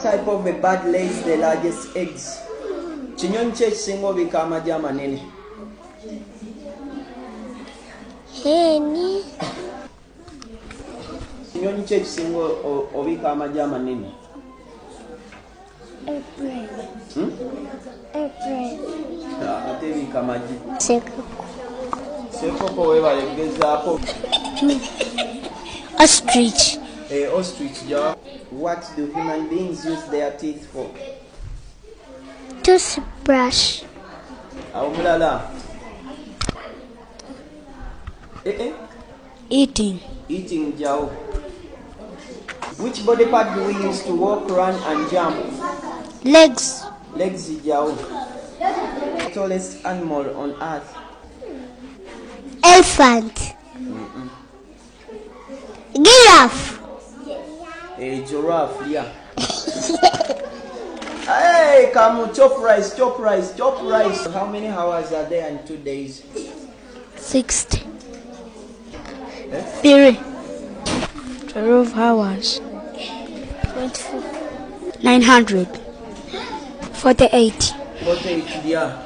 Type of a bird lays the largest eggs? Kinyonyi ki ekisinga obika amagi amanene? Hen. Kinyonyi ki ekisinga obika amagi amanene? Airplane. Ate ebika amagi. Sekoko. Webale kugezaako. Ostrich. Ostrich. What do human beings use their teeth for? Toothbrush. Omulala. Eating. Eating jaw. Which body part do we use to walk, run and jump? Legs. Legs jaw. Tallest animal on earth? Elephant. Giraffe. Giraffe, yeah. Hey, come on, chop rice. How many hours are there in 2 days? 60. 3. 12 hours. 24. 900. 48. 48, yeah.